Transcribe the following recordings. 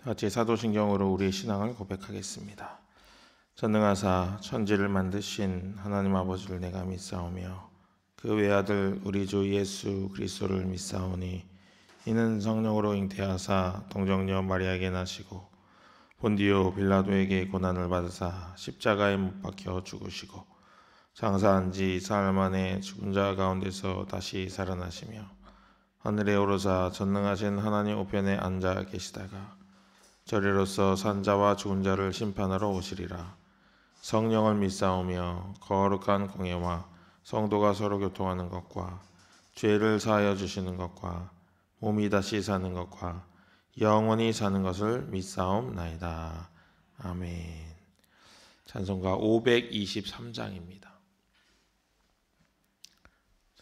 같이 사도신경으로 우리의 신앙을 고백하겠습니다. 전능하사 천지를 만드신 하나님 아버지를 내가 믿사오며 그 외아들 우리 주 예수 그리스도를 믿사오니 이는 성령으로 잉태하사 동정녀 마리아에게 나시고 본디오 빌라도에게 고난을 받으사 십자가에 못 박혀 죽으시고 장사한 지 사흘 만에 죽은 자 가운데서 다시 살아나시며 하늘에 오르사 전능하신 하나님 우편에 앉아 계시다가 저리로서 산자와 죽은 자를 심판하러 오시리라. 성령을 믿사오며 거룩한 공예와 성도가 서로 교통하는 것과 죄를 사하여 주시는 것과 몸이 다시 사는 것과 영원히 사는 것을 믿사옵나이다. 아멘. 찬송가 523장입니다.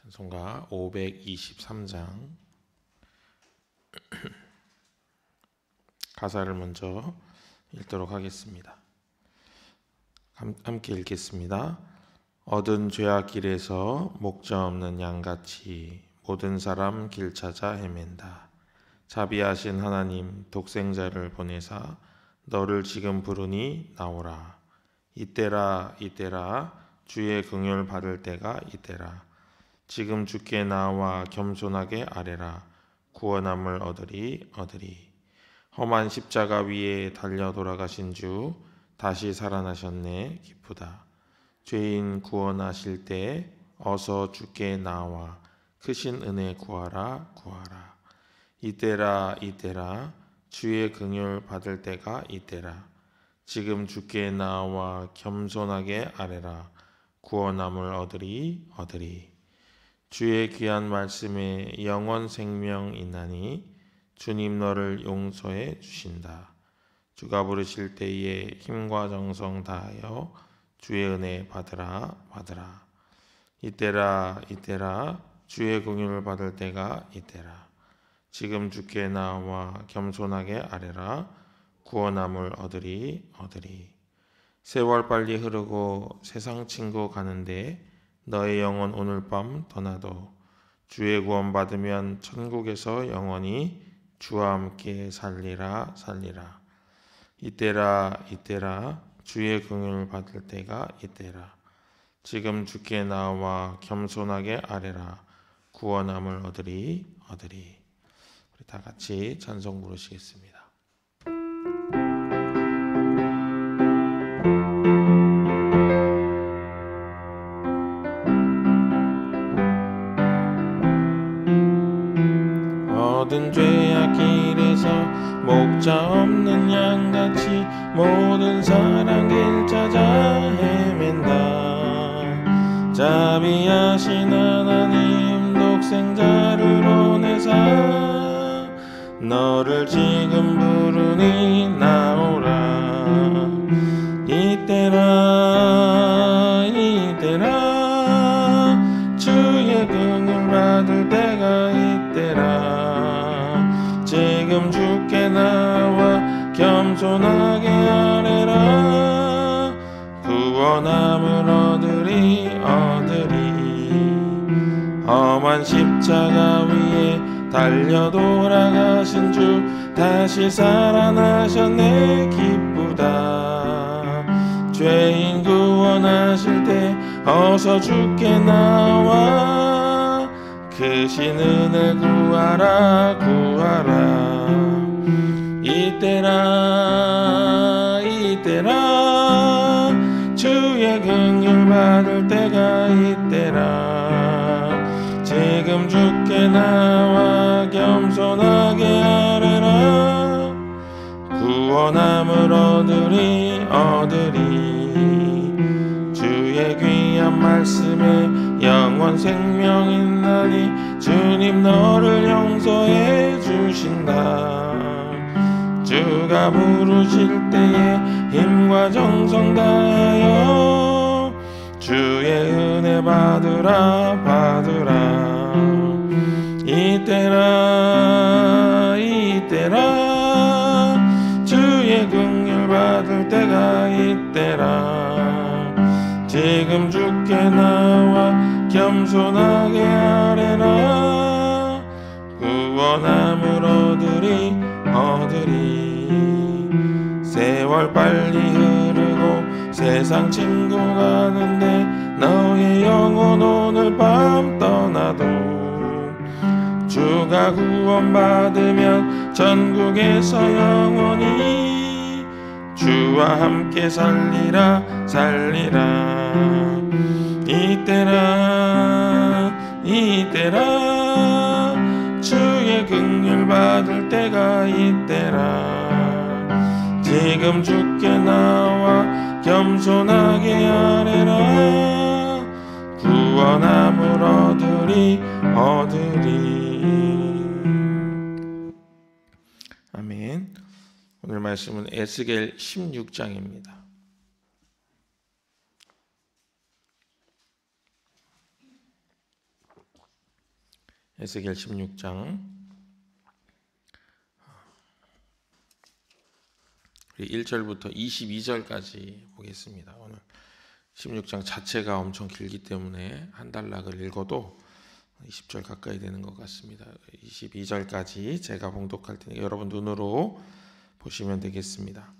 찬송가 523장 가사를 먼저 읽도록 하겠습니다. 함께 읽겠습니다. 얻은 죄악 길에서 목자 없는 양같이 모든 사람 길 찾아 헤맨다. 자비하신 하나님 독생자를 보내사 너를 지금 부르니 나오라. 이때라 이때라 주의 긍휼 받을 때가 이때라. 지금 주께 나와 겸손하게 아뢰라. 구원함을 얻으리. 험한 십자가 위에 달려 돌아가신 주 다시 살아나셨네 기쁘다. 죄인 구원하실 때 어서 주께 나와 크신 은혜 구하라. 이때라 주의 긍휼 받을 때가 이때라. 지금 주께 나와 겸손하게 아뢰라. 구원함을 얻으리. 주의 귀한 말씀에 영원 생명 있나니 주님 너를 용서해 주신다. 주가 부르실 때에 힘과 정성 다하여 주의 은혜 받으라. 이때라 주의 긍휼을 받을 때가 이때라. 지금 주께 나와 겸손하게 아뢰라. 구원함을 얻으리. 세월 빨리 흐르고 세상 친구 가는데 너의 영혼 오늘 밤 떠나도 주의 구원 받으면 천국에서 영원히 주와 함께 살리라. 이때라 주의 긍휼을 받을 때가 이때라. 지금 주께 나와 겸손하게 아뢰라. 구원함을 얻으리. 우리 다 같이 찬송 부르시겠습니다. 모든 죄악 길에서 목자 없는 양같이 모든 사람 길 찾아 헤맨다. 자비하신 하나님 독생자를 보내사 너를 지금 부르니 나오라. 이때라 주의 긍휼 받을 때가 이때라. 지금 주께 나와 겸손하게 아뢰라. 구원함을 얻으리. 험한 십자가 위에 달려 돌아가신 주 다시 살아나셨네 기쁘다. 죄인 구원하실 때 어서 주께 나와 크신 은혜 구하라. 이때라 주의 긍휼 받을 때가 이때라. 지금 주께 나와 겸손하게 아뢰라. 구원함을 얻으리. 주의 귀한 말씀에 영원 생명 있나니 주님 너를 용서해 주신다. 주가 부르실 때에 힘과 정성 다하여 주의 은혜 받으라. 이때라 주의 긍휼 받을 때가 이때라. 지금 주께 나와 겸손하게 아뢰라. 구원함을 얻으리. 빨리 흐르고 세상 친구 가는데 너의 영혼 오늘 밤 떠나도 주가 구원받으면 전국에서 영원히 주와 함께 살리라 살리라. 이때라 주의 긍휼 받을 때가 이때라. 지금 주께 나와 겸손하게 아뢰라. 구원함을 얻으리. 아멘. 오늘 말씀은 에스겔 16장입니다. 에스겔 16장 1절부터 22절까지 보겠습니다. 오늘 16장 자체가 엄청 길기 때문에 한 단락을 읽어도 20절 가까이 되는 것 같습니다. 22절까지 제가 봉독할 테니 여러분 눈으로 보시면 되겠습니다.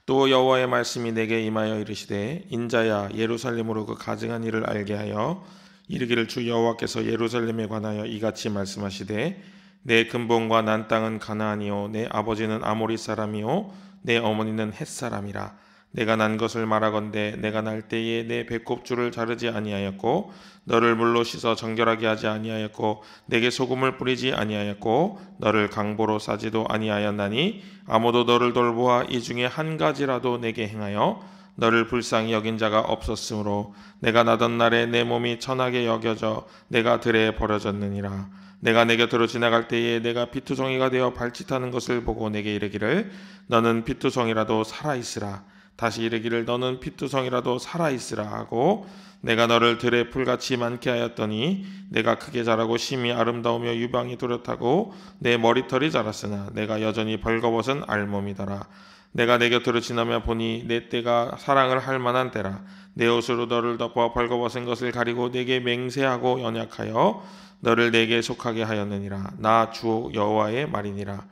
또 여호와의 말씀이 내게 임하여 이르시되 인자야 예루살렘으로 그 가증한 일을 알게 하여 이르기를 주 여호와께서 예루살렘에 관하여 이같이 말씀하시되 내 근본과 난 땅은 가나안이요 내 아버지는 아모리 사람이요 내 어머니는 헷 사람이라. 내가 난 것을 말하건대 내가 날 때에 내 배꼽줄을 자르지 아니하였고 너를 물로 씻어 정결하게 하지 아니하였고 내게 소금을 뿌리지 아니하였고 너를 강보로 싸지도 아니하였나니 아무도 너를 돌보아 이 중에 한 가지라도 내게 행하여 너를 불쌍히 여긴 자가 없었으므로 내가 나던 날에 내 몸이 천하게 여겨져 내가 들에 버려졌느니라. 내가 내 곁으로 지나갈 때에 내가 피투성이가 되어 발짓하는 것을 보고 내게 이르기를 너는 피투성이라도 살아있으라. 다시 이르기를 너는 피투성이라도 살아있으라 하고 내가 너를 들에 풀같이 많게 하였더니 내가 크게 자라고 심히 아름다우며 유방이 뚜렷하고 내 머리털이 자랐으나 내가 여전히 벌거벗은 알몸이더라. 내가 내 곁으로 지나며 보니 내 때가 사랑을 할 만한 때라. 내 옷으로 너를 덮어 벌거벗은 것을 가리고 내게 맹세하고 연약하여 너를 내게 속하게 하였느니라. 나 주 여호와의 말이니라.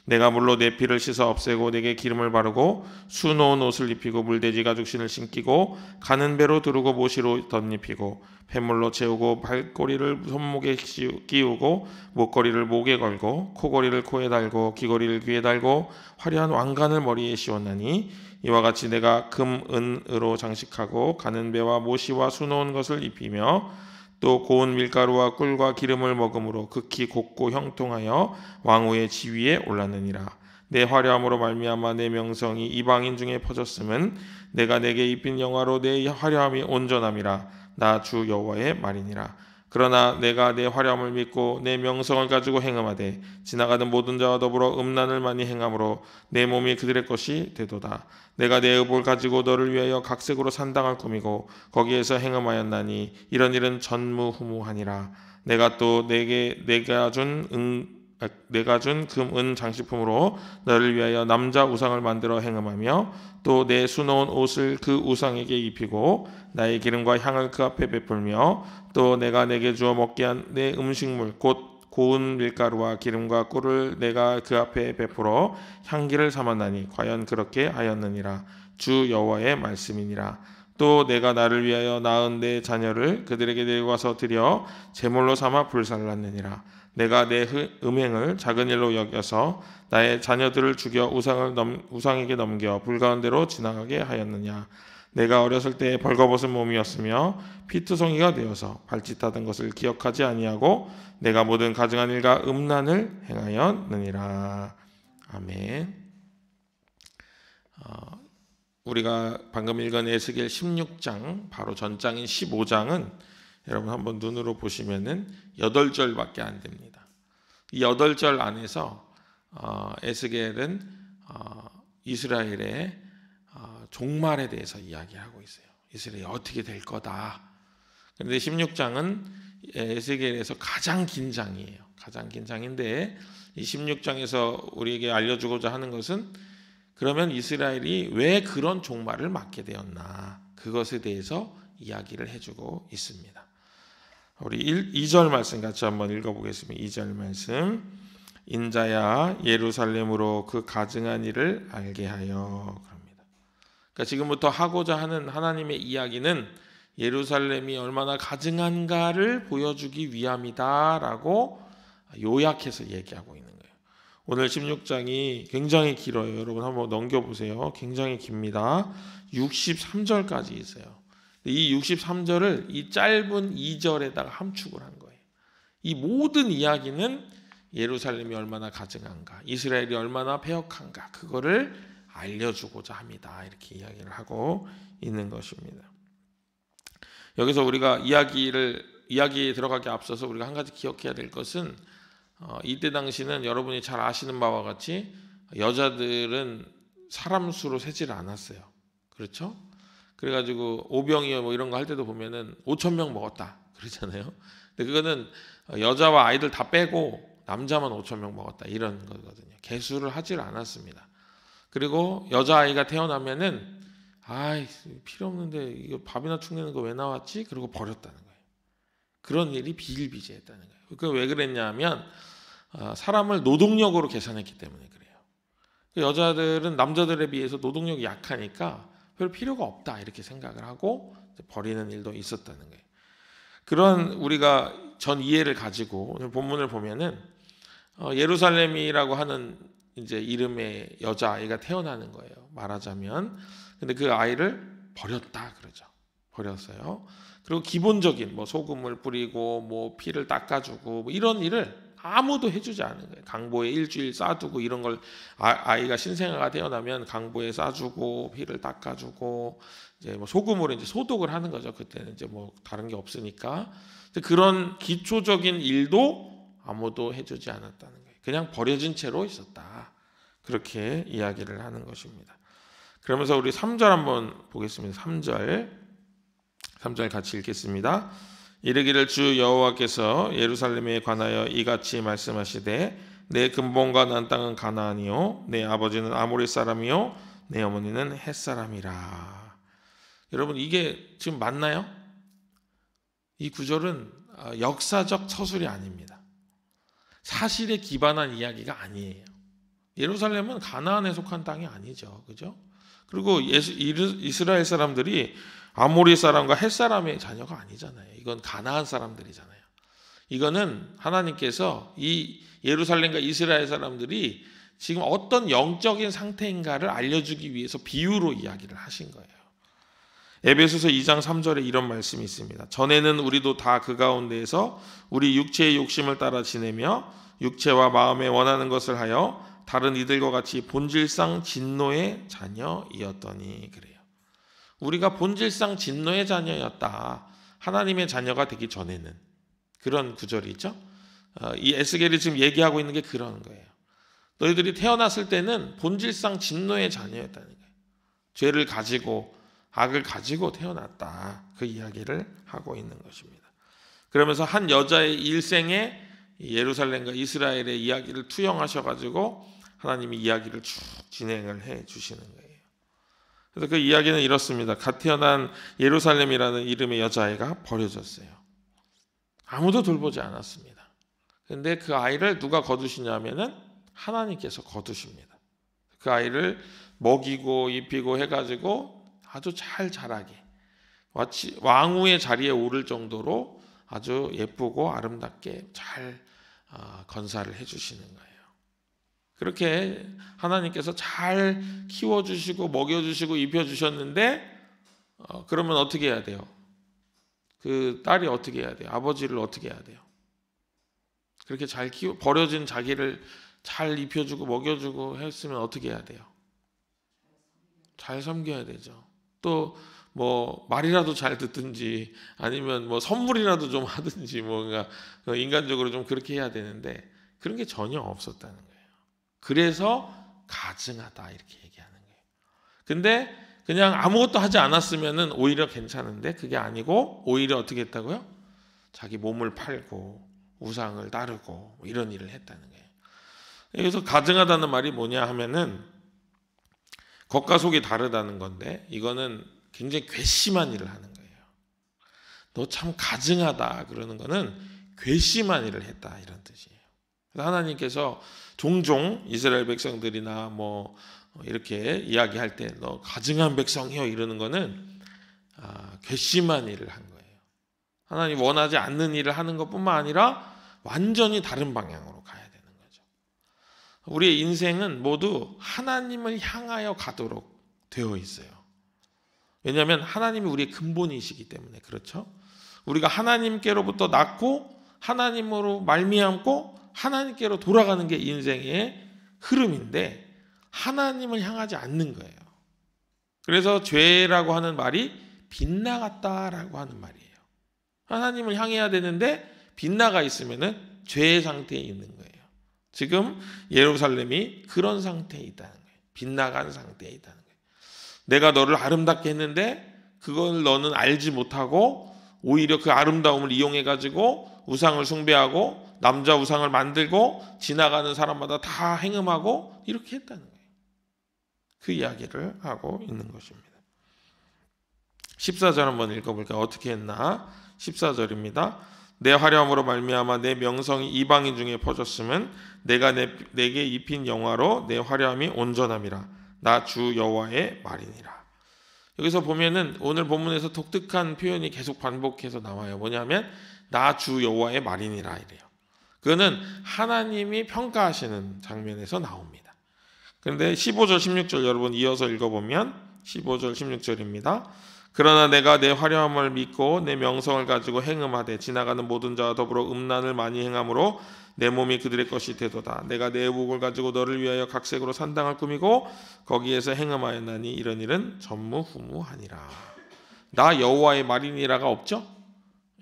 내가 물로 내 피를 씻어 없애고 내게 기름을 바르고 수놓은 옷을 입히고 물돼지 가죽신을 신기고 가는 배로 두르고 모시로 덧입히고 팻물로 채우고 발꼬리를 손목에 끼우고 목걸이를 목에 걸고 코걸이를 코에 달고 귀걸이를 귀에 달고 화려한 왕관을 머리에 씌웠나니 이와 같이 내가 금, 은으로 장식하고 가는 배와 모시와 수놓은 것을 입히며 또 고운 밀가루와 꿀과 기름을 먹음으로 극히 곱고 형통하여 왕후의 지위에 올랐느니라. 내 화려함으로 말미암아 내 명성이 이방인 중에 퍼졌음은 내가 내게 입힌 영화로 내 화려함이 온전함이라. 나 주 여호와의 말이니라. 그러나 내가 내 화려함을 믿고 내 명성을 가지고 행함하되 지나가는 모든 자와 더불어 음란을 많이 행함으로 내 몸이 그들의 것이 되도다. 내가 내 의복을 가지고 너를 위하여 각색으로 산당을 꾸미고 거기에서 행함하였나니 이런 일은 전무후무하니라. 내가 또 내가 준 금, 은 장식품으로 너를 위하여 남자 우상을 만들어 행함하며 또 내 수놓은 옷을 그 우상에게 입히고 나의 기름과 향을 그 앞에 베풀며 또 내가 내게 주어 먹게 한 내 음식물 곧 고운 밀가루와 기름과 꿀을 내가 그 앞에 베풀어 향기를 삼았나니 과연 그렇게 하였느니라. 주 여호와의 말씀이니라. 또 내가 나를 위하여 낳은 내 자녀를 그들에게 데리고 와서 드려 제물로 삼아 불살랐느니라. 내가 내 음행을 작은 일로 여겨서 나의 자녀들을 죽여 우상에게 넘겨 불가운데로 지나가게 하였느냐. 내가 어렸을 때 벌거벗은 몸이었으며 피투성이가 되어서 발짓하던 것을 기억하지 아니하고 내가 모든 가증한 일과 음란을 행하였느니라. 아멘. 우리가 방금 읽은 에스겔 16장 바로 전장인 15장은 여러분 한번 눈으로 보시면은 8절밖에 안 됩니다. 이 8절 안에서 에스겔은 이스라엘의 종말에 대해서 이야기하고 있어요. 이스라엘이 어떻게 될 거다. 그런데 16장은 에스겔에서 가장 긴 장이에요. 가장 긴 장인데 이 16장에서 우리에게 알려주고자 하는 것은 그러면 이스라엘이 왜 그런 종말을 맞게 되었나, 그것에 대해서 이야기를 해주고 있습니다. 우리 2절 말씀 같이 한번 읽어보겠습니다. 2절 말씀. 인자야 예루살렘으로 그 가증한 일을 알게 하여. 그럽니다. 그러니까 지금부터 하고자 하는 하나님의 이야기는 예루살렘이 얼마나 가증한가를 보여주기 위함이다라고 요약해서 얘기하고 있는 거예요. 오늘 16장이 굉장히 길어요. 여러분 한번 넘겨보세요. 굉장히 깁니다. 63절까지 있어요. 이 63절을 이 짧은 2절에다가 함축을 한 거예요. 이 모든 이야기는 예루살렘이 얼마나 가증한가, 이스라엘이 얼마나 패역한가, 그거를 알려주고자 합니다. 이렇게 이야기를 하고 있는 것입니다. 여기서 우리가 이야기에 들어가기 앞서서 우리가 한 가지 기억해야 될 것은 이때 당시는 여러분이 잘 아시는 바와 같이 여자들은 사람 수로 세지를 않았어요. 그렇죠? 그래가지고 오병이어 뭐 이런 거 할 때도 보면은 5,000명 먹었다 그러잖아요. 근데 그거는 여자와 아이들 다 빼고 남자만 5,000명 먹었다 이런 거거든요. 개수를 하질 않았습니다. 그리고 여자아이가 태어나면은 필요 없는데 이거 밥이나 축 내는 거 왜 나왔지? 그리고 버렸다는 거예요. 그런 일이 비일비재했다는 거예요. 그 왜 그랬냐면 사람을 노동력으로 계산했기 때문에 그래요. 여자들은 남자들에 비해서 노동력이 약하니까 별 필요가 없다 이렇게 생각을 하고 버리는 일도 있었다는 거예요. 그런 우리가 전 이해를 가지고 오늘 본문을 보면은 예루살렘이라고 하는 이제 이름의 여자아이가 태어나는 거예요. 말하자면. 근데 그 아이를 버렸다 그러죠. 버렸어요. 그리고 기본적인 뭐 소금을 뿌리고 뭐 피를 닦아주고 뭐 이런 일을 아무도 해주지 않은 거예요. 강보에 일주일 싸두고 이런 걸 아이가 신생아가 태어나면 강보에 싸주고 피를 닦아주고 이제 뭐 소금으로 이제 소독을 하는 거죠. 그때는 이제 뭐 다른 게 없으니까 그런 기초적인 일도 아무도 해주지 않았다는 거예요. 그냥 버려진 채로 있었다. 그렇게 이야기를 하는 것입니다. 그러면서 우리 3절 한번 보겠습니다. 3절 같이 읽겠습니다. 이르기를 주 여호와께서 예루살렘에 관하여 이같이 말씀하시되 내 근본과 난 땅은 가나안이요 내 아버지는 아모리 사람이요 내 어머니는 헷 사람이라. 여러분 이게 지금 맞나요? 이 구절은 역사적 서술이 아닙니다. 사실에 기반한 이야기가 아니에요. 예루살렘은 가나안에 속한 땅이 아니죠. 그죠? 그리고 이스라엘 사람들이 아모리 사람과 헷 사람의 자녀가 아니잖아요. 이건 가나안 사람들이잖아요. 이거는 하나님께서 이 예루살렘과 이스라엘 사람들이 지금 어떤 영적인 상태인가를 알려주기 위해서 비유로 이야기를 하신 거예요. 에베소서 2장 3절에 이런 말씀이 있습니다. 전에는 우리도 다 그 가운데에서 우리 육체의 욕심을 따라 지내며 육체와 마음에 원하는 것을 하여 다른 이들과 같이 본질상 진노의 자녀이었더니 그래요. 우리가 본질상 진노의 자녀였다. 하나님의 자녀가 되기 전에는 그런 구절이죠. 이 에스겔이 지금 얘기하고 있는 게 그런 거예요. 너희들이 태어났을 때는 본질상 진노의 자녀였다는 거예요. 죄를 가지고 악을 가지고 태어났다. 그 이야기를 하고 있는 것입니다. 그러면서 한 여자의 일생에 예루살렘과 이스라엘의 이야기를 투영하셔가지고 하나님이 이야기를 쭉 진행을 해 주시는 거예요. 그래서 그 이야기는 이렇습니다. 갓 태어난 예루살렘이라는 이름의 여자아이가 버려졌어요. 아무도 돌보지 않았습니다. 그런데 그 아이를 누가 거두시냐면은 하나님께서 거두십니다. 그 아이를 먹이고 입히고 해가지고 아주 잘 자라게 왕후의 자리에 오를 정도로 아주 예쁘고 아름답게 잘 건사를 해주시는 거예요. 그렇게 하나님께서 잘 키워주시고 먹여주시고 입혀주셨는데 그러면 어떻게 해야 돼요? 그 딸이 어떻게 해야 돼요? 아버지를 어떻게 해야 돼요? 그렇게 잘 버려진 자기를 잘 입혀주고 먹여주고 했으면 어떻게 해야 돼요? 잘 섬겨야 되죠. 또 뭐 말이라도 잘 듣든지 아니면 뭐 선물이라도 좀 하든지 뭔가 인간적으로 좀 그렇게 해야 되는데 그런 게 전혀 없었다는 거예요. 그래서 가증하다 이렇게 얘기하는 거예요. 근데 그냥 아무것도 하지 않았으면은 오히려 괜찮은데 그게 아니고 오히려 어떻게 했다고요? 자기 몸을 팔고 우상을 따르고 뭐 이런 일을 했다는 거예요. 여기서 가증하다는 말이 뭐냐 하면은 겉과 속이 다르다는 건데 이거는 굉장히 괘씸한 일을 하는 거예요. 너 참 가증하다 그러는 거는 괘씸한 일을 했다 이런 뜻이에요. 그래서 하나님께서 종종 이스라엘 백성들이나 뭐 이렇게 이야기할 때 너 가증한 백성이여 이러는 거는 괘씸한 일을 한 거예요. 하나님 원하지 않는 일을 하는 것뿐만 아니라 완전히 다른 방향으로 가야 되는 거죠. 우리의 인생은 모두 하나님을 향하여 가도록 되어 있어요. 왜냐하면 하나님이 우리의 근본이시기 때문에 그렇죠. 우리가 하나님께로부터 낳고 하나님으로 말미암고 하나님께로 돌아가는 게 인생의 흐름인데 하나님을 향하지 않는 거예요. 그래서 죄라고 하는 말이 빗나갔다라고 하는 말이에요. 하나님을 향해야 되는데 빗나가 있으면은 죄의 상태에 있는 거예요. 지금 예루살렘이 그런 상태에 있다는 거예요. 빗나간 상태에 있다는 거예요. 내가 너를 아름답게 했는데 그걸 너는 알지 못하고 오히려 그 아름다움을 이용해가지고 우상을 숭배하고 남자 우상을 만들고 지나가는 사람마다 다 행음하고 이렇게 했다는 거예요. 그 이야기를 하고 있는 것입니다. 14절 한번 읽어볼까요? 어떻게 했나? 14절입니다. 내 화려함으로 말미암아 내 명성이 이방인 중에 퍼졌음은 내가 내게 입힌 영화로 내 화려함이 온전함이라. 나 주 여호와의 말이니라. 여기서 보면은 오늘 본문에서 독특한 표현이 계속 반복해서 나와요. 뭐냐면 나 주 여호와의 말이니라 이래요. 그거는 하나님이 평가하시는 장면에서 나옵니다. 그런데 15절 16절 여러분 이어서 읽어보면 15절 16절입니다. 그러나 내가 내 화려함을 믿고 내 명성을 가지고 행음하되 지나가는 모든 자와 더불어 음란을 많이 행함으로 내 몸이 그들의 것이 되도다. 내가 내 의복을 가지고 너를 위하여 각색으로 산당을 꾸미고 거기에서 행음하였나니 이런 일은 전무후무하니라. 나 여호와의 말이니라가 없죠?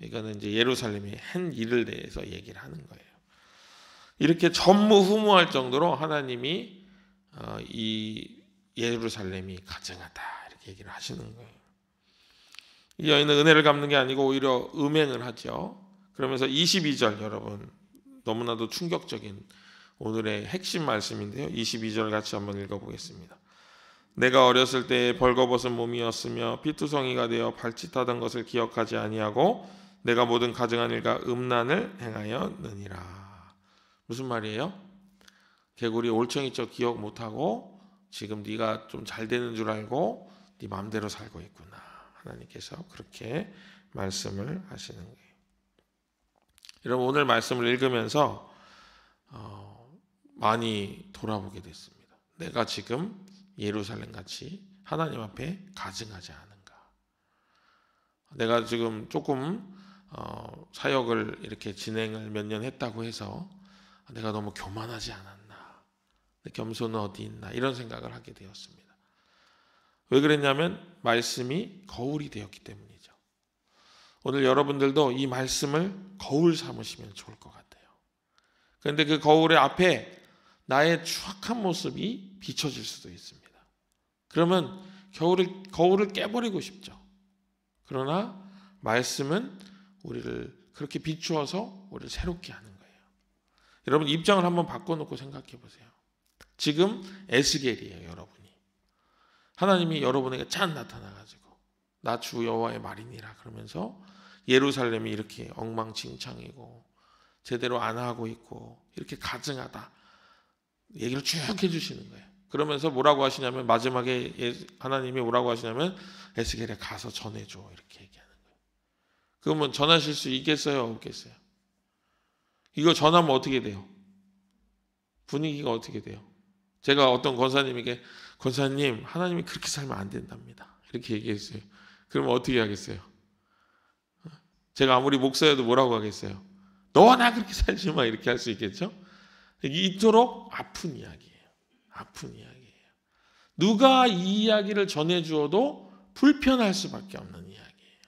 이거는 이제 예루살렘이 한 일을 대해서 얘기를 하는 거예요. 이렇게 전무후무할 정도로 하나님이 이 예루살렘이 가증하다 이렇게 얘기를 하시는 거예요. 이 여인은 은혜를 갚는 게 아니고 오히려 음행을 하죠. 그러면서 22절 여러분 너무나도 충격적인 오늘의 핵심 말씀인데요. 22절 같이 한번 읽어보겠습니다. 내가 어렸을 때 벌거벗은 몸이었으며 피투성이가 되어 발짓하던 것을 기억하지 아니하고 내가 모든 가증한 일과 음란을 행하였느니라. 무슨 말이에요? 개구리 올챙이적 기억 못하고 지금 네가 좀 잘 되는 줄 알고 네 마음대로 살고 있구나. 하나님께서 그렇게 말씀을 하시는 거예요. 여러분 오늘 말씀을 읽으면서 많이 돌아보게 됐습니다. 내가 지금 예루살렘 같이 하나님 앞에 가증하지 않은가? 내가 지금 조금 사역을 이렇게 진행을 몇 년 했다고 해서 내가 너무 교만하지 않았나? 내 겸손은 어디 있나? 이런 생각을 하게 되었습니다. 왜 그랬냐면 말씀이 거울이 되었기 때문이죠. 오늘 여러분들도 이 말씀을 거울 삼으시면 좋을 것 같아요. 그런데 그 거울의 앞에 나의 추악한 모습이 비춰질 수도 있습니다. 그러면 거울을 깨버리고 싶죠. 그러나 말씀은 우리를 그렇게 비추어서 우리를 새롭게 하는 거예요. 여러분 입장을 한번 바꿔놓고 생각해 보세요. 지금 에스겔이에요, 여러분이. 하나님이 여러분에게 짠 나타나가지고 나 주 여호와의 말이니라 그러면서 예루살렘이 이렇게 엉망진창이고 제대로 안 하고 있고 이렇게 가증하다 얘기를 쭉 해주시는 거예요. 그러면서 뭐라고 하시냐면 마지막에 하나님이 뭐라고 하시냐면 에스겔에 가서 전해줘 이렇게 얘기하는 거예요. 그러면 전하실 수 있겠어요? 없겠어요? 이거 전하면 어떻게 돼요? 분위기가 어떻게 돼요? 제가 어떤 권사님에게 권사님 하나님이 그렇게 살면 안 된답니다 이렇게 얘기했어요. 그러면 어떻게 하겠어요? 제가 아무리 목사여도 뭐라고 하겠어요? 너와 나 그렇게 살지 마 이렇게 할 수 있겠죠? 이토록 아픈 이야기예요. 아픈 이야기예요. 누가 이 이야기를 전해주어도 불편할 수밖에 없는 이야기예요.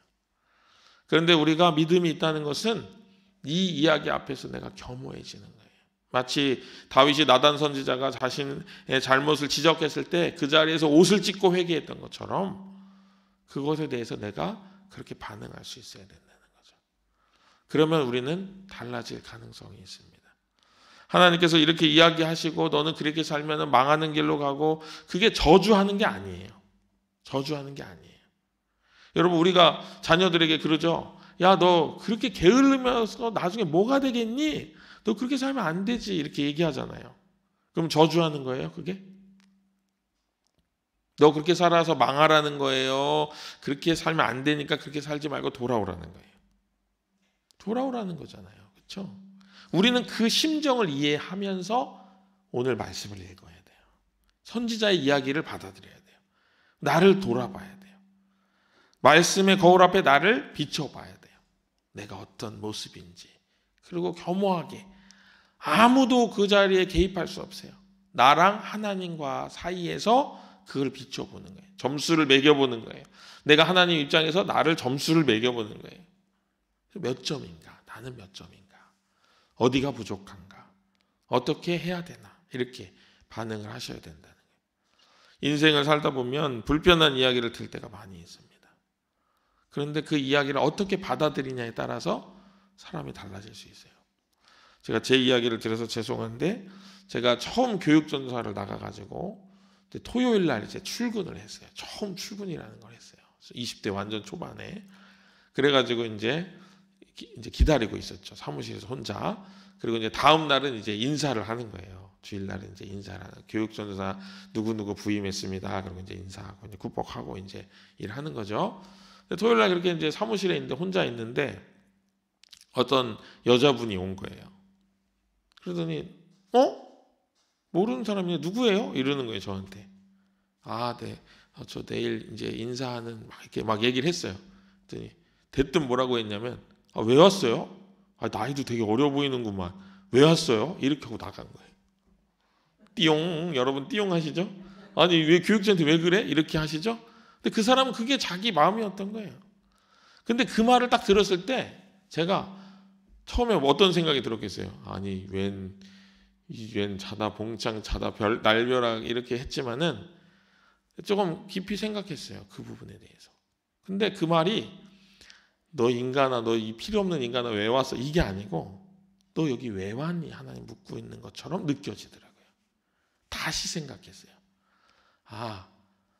그런데 우리가 믿음이 있다는 것은 이 이야기 앞에서 내가 겸허해지는 거예요. 마치 다윗이 나단 선지자가 자신의 잘못을 지적했을 때 그 자리에서 옷을 찢고 회개했던 것처럼 그것에 대해서 내가 그렇게 반응할 수 있어야 된다는 거죠. 그러면 우리는 달라질 가능성이 있습니다. 하나님께서 이렇게 이야기하시고 너는 그렇게 살면 망하는 길로 가고 그게 저주하는 게 아니에요. 저주하는 게 아니에요. 여러분 우리가 자녀들에게 그러죠. 야, 너 그렇게 게을르면서 나중에 뭐가 되겠니? 너 그렇게 살면 안 되지 이렇게 얘기하잖아요. 그럼 저주하는 거예요 그게? 너 그렇게 살아서 망하라는 거예요. 그렇게 살면 안 되니까 그렇게 살지 말고 돌아오라는 거예요. 돌아오라는 거잖아요. 그렇죠? 우리는 그 심정을 이해하면서 오늘 말씀을 읽어야 돼요. 선지자의 이야기를 받아들여야 돼요. 나를 돌아봐야 돼요. 말씀의 거울 앞에 나를 비춰봐야 돼요. 내가 어떤 모습인지. 그리고 겸허하게 아무도 그 자리에 개입할 수 없어요. 나랑 하나님과 사이에서 그걸 비춰보는 거예요. 점수를 매겨보는 거예요. 내가 하나님 입장에서 나를 점수를 매겨보는 거예요. 몇 점인가? 나는 몇 점인가? 어디가 부족한가? 어떻게 해야 되나? 이렇게 반응을 하셔야 된다는 거예요. 인생을 살다 보면 불편한 이야기를 들을 때가 많이 있습니다. 그런데 그 이야기를 어떻게 받아들이냐에 따라서 사람이 달라질 수 있어요. 제가 제 이야기를 들어서 죄송한데 제가 처음 교육전사를 나가가지고 토요일 날 이제 출근을 했어요. 처음 출근이라는 걸 했어요. 20대 완전 초반에. 그래가지고 이제 기다리고 있었죠. 사무실에서 혼자. 그리고 이제 다음 날은 이제 인사를 하는 거예요. 주일날은 이제 인사를 하는 교육전사 누구누구 부임했습니다. 그리고 이제 인사하고 이제 굿복하고 이제 일하는 거죠. 토요일 날 그렇게 이제 사무실에 있는데 혼자 있는데 어떤 여자분이 온 거예요. 그러더니 모르는 사람이 누구예요? 이러는 거예요, 저한테. 아, 네. 저 내일 이제 인사하는 이렇게 막 얘기를 했어요. 그랬더니 대뜸 뭐라고 했냐면 왜 왔어요? 나이도 되게 어려 보이는구만. 왜 왔어요? 이렇게 하고 나간 거예요. 띠용, 여러분 띠용 하시죠? 아니 왜 교육자한테 왜 그래? 이렇게 하시죠? 근데 그 사람은 그게 자기 마음이었던 거예요. 근데 그 말을 딱 들었을 때 제가 처음에 어떤 생각이 들었겠어요? 아니 웬 자다 봉창 자다 날벼락 이렇게 했지만은 조금 깊이 생각했어요. 그 부분에 대해서. 근데 그 말이 너 인간아, 너 이 필요 없는 인간아 왜 왔어? 이게 아니고 너 여기 왜 왔니? 하나님 묻고 있는 것처럼 느껴지더라고요. 다시 생각했어요.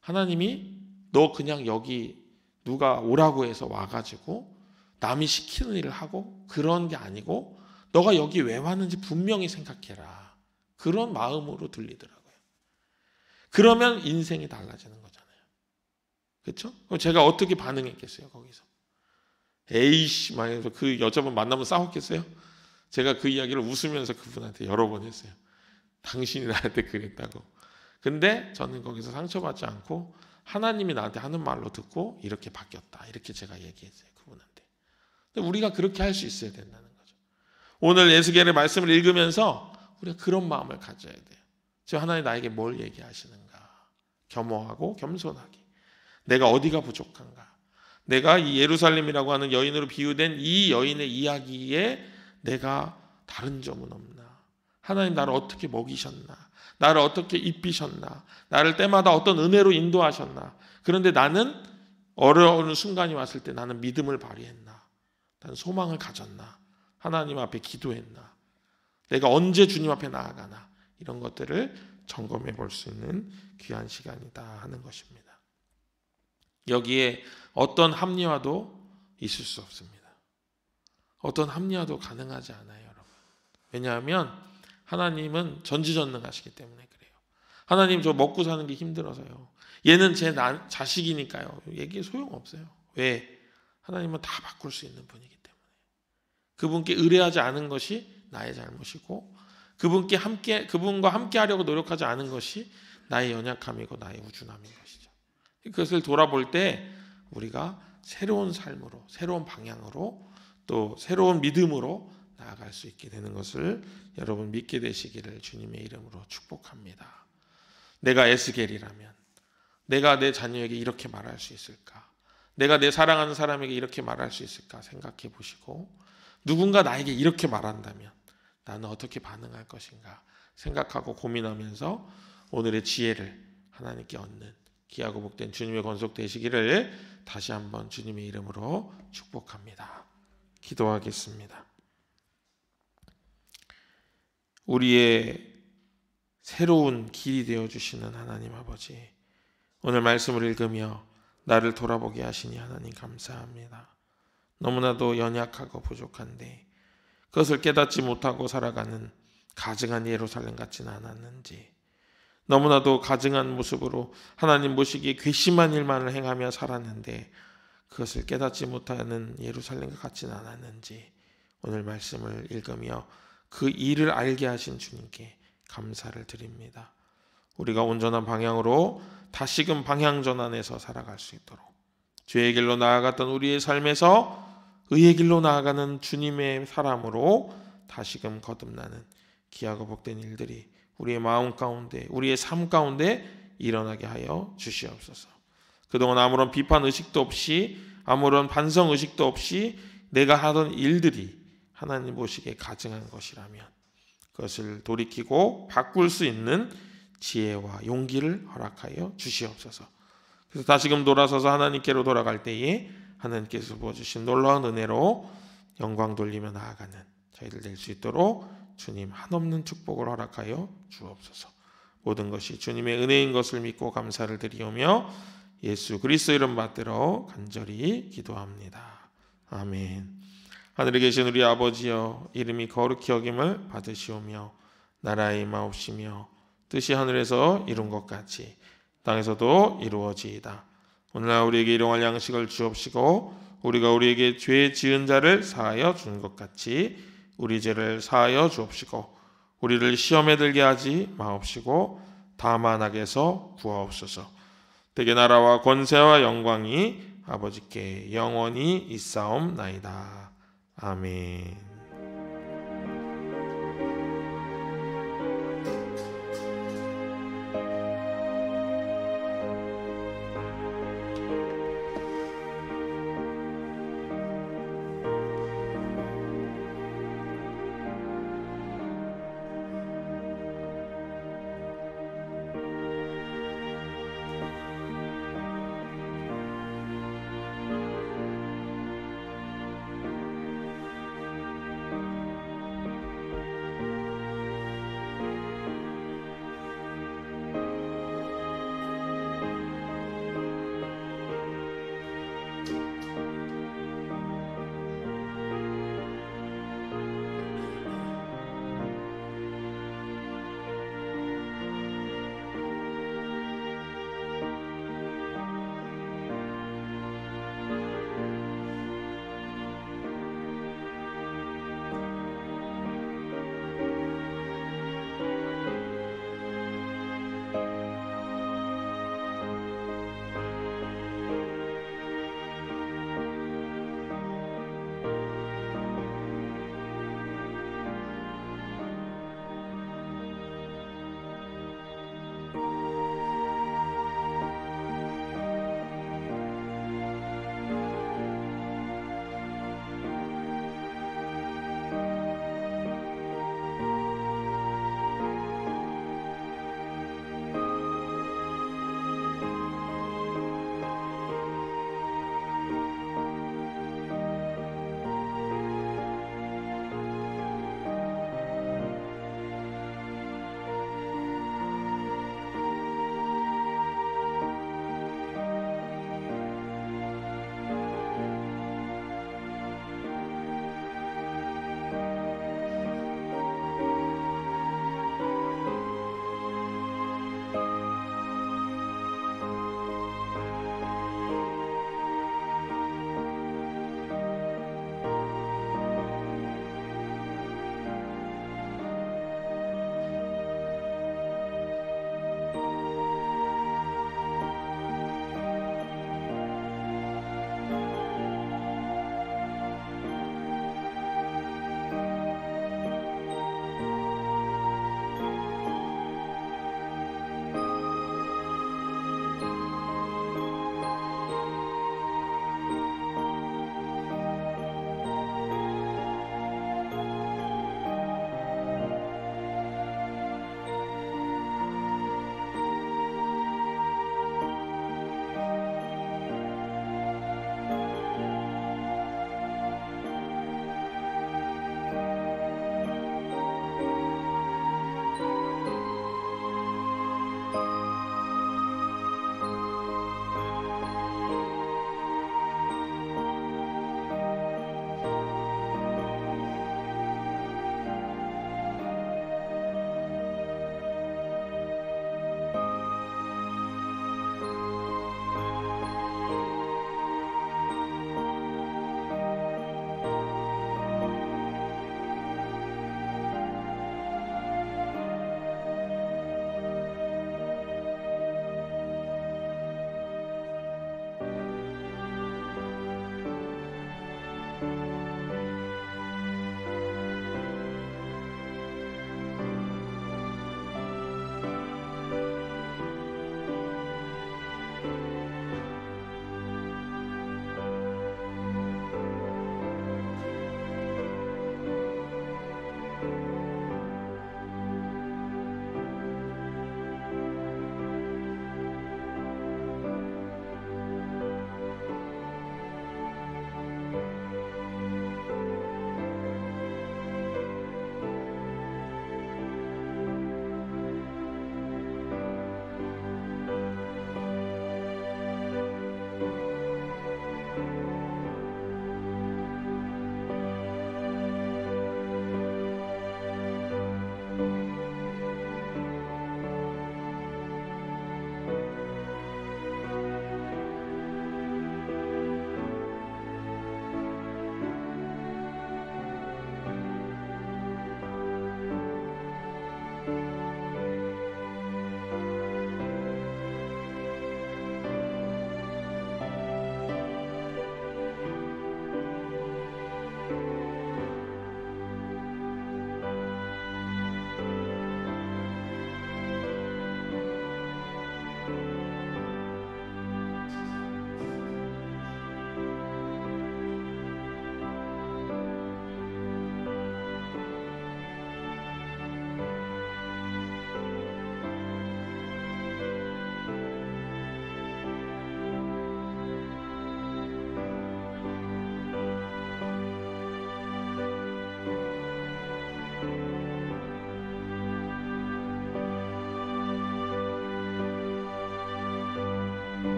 하나님이 너 그냥 여기 누가 오라고 해서 와가지고 남이 시키는 일을 하고 그런 게 아니고 너가 여기 왜 왔는지 분명히 생각해라. 그런 마음으로 들리더라고요. 그러면 인생이 달라지는 거잖아요. 그렇죠? 그럼 제가 어떻게 반응했겠어요, 거기서? 에이씨, 막 해서 그 여자분 만나면 싸웠겠어요? 제가 그 이야기를 웃으면서 그분한테 여러 번 했어요. 당신이 나한테 그랬다고. 근데 저는 거기서 상처받지 않고 하나님이 나한테 하는 말로 듣고 이렇게 바뀌었다. 이렇게 제가 얘기했어요, 그분한테. 근데 우리가 그렇게 할 수 있어야 된다는 거죠. 오늘 에스겔의 말씀을 읽으면서 우리가 그런 마음을 가져야 돼요. 지금 하나님 나에게 뭘 얘기하시는가? 겸허하고 겸손하게. 내가 어디가 부족한가? 내가 이 예루살렘이라고 하는 여인으로 비유된 이 여인의 이야기에 내가 다른 점은 없나? 하나님 나를 어떻게 먹이셨나? 나를 어떻게 입히셨나? 나를 때마다 어떤 은혜로 인도하셨나? 그런데 나는 어려운 순간이 왔을 때 나는 믿음을 발휘했나? 나는 소망을 가졌나? 하나님 앞에 기도했나? 내가 언제 주님 앞에 나아가나? 이런 것들을 점검해 볼 수 있는 귀한 시간이다 하는 것입니다. 여기에 어떤 합리화도 있을 수 없습니다. 어떤 합리화도 가능하지 않아요, 여러분. 왜냐하면 하나님은 전지전능하시기 때문에 그래요. 하나님 저 먹고 사는 게 힘들어서요. 얘는 제 자식이니까요. 얘기 소용없어요. 왜? 하나님은 다 바꿀 수 있는 분이기 때문에. 그분께 의뢰하지 않은 것이 나의 잘못이고 그분과 함께 하려고 노력하지 않은 것이 나의 연약함이고 나의 우준함인 것이죠. 그것을 돌아볼 때 우리가 새로운 삶으로, 새로운 방향으로 또 새로운 믿음으로 나아갈 수 있게 되는 것을 여러분 믿게 되시기를 주님의 이름으로 축복합니다. 내가 에스겔이라면 내가 내 자녀에게 이렇게 말할 수 있을까? 내가 내 사랑하는 사람에게 이렇게 말할 수 있을까? 생각해 보시고 누군가 나에게 이렇게 말한다면 나는 어떻게 반응할 것인가? 생각하고 고민하면서 오늘의 지혜를 하나님께 얻는 귀하고 복된 주님의 권속 되시기를 다시 한번 주님의 이름으로 축복합니다. 기도하겠습니다. 우리의 새로운 길이 되어주시는 하나님 아버지, 오늘 말씀을 읽으며 나를 돌아보게 하시니 하나님 감사합니다. 너무나도 연약하고 부족한데 그것을 깨닫지 못하고 살아가는 가증한 예루살렘 같지는 않았는지, 너무나도 가증한 모습으로 하나님 보시기에 괘씸한 일만을 행하며 살았는데 그것을 깨닫지 못하는 예루살렘과 같지는 않았는지 오늘 말씀을 읽으며 그 일을 알게 하신 주님께 감사를 드립니다. 우리가 온전한 방향으로 다시금 방향 전환해서 살아갈 수 있도록 죄의 길로 나아갔던 우리의 삶에서 의의 길로 나아가는 주님의 사람으로 다시금 거듭나는 귀하고 복된 일들이 우리의 마음 가운데, 우리의 삶 가운데 일어나게 하여 주시옵소서. 그동안 아무런 비판 의식도 없이, 아무런 반성 의식도 없이 내가 하던 일들이 하나님 보시기에 가증한 것이라면 그것을 돌이키고 바꿀 수 있는 지혜와 용기를 허락하여 주시옵소서. 그래서 다시금 돌아서서 하나님께로 돌아갈 때에 하나님께서 부어주신 놀라운 은혜로 영광 돌리며 나아가는 저희들 될 수 있도록 주님 한없는 축복을 허락하여 주옵소서. 모든 것이 주님의 은혜인 것을 믿고 감사를 드리오며 예수 그리스도 이름 받들어 간절히 기도합니다. 아멘. 하늘에 계신 우리 아버지여, 이름이 거룩히 여김을 받으시오며 나라의 임하옵시며 뜻이 하늘에서 이룬 것 같이 땅에서도 이루어지이다. 오늘날 우리에게 일용할 양식을 주옵시고 우리가 우리에게 죄 지은 자를 사하여 준 것 같이 우리 죄를 사하여 주옵시고 우리를 시험에 들게 하지 마옵시고 다만 악에서 구하옵소서. 대개 나라와 권세와 영광이 아버지께 영원히 있사옵나이다. 아멘.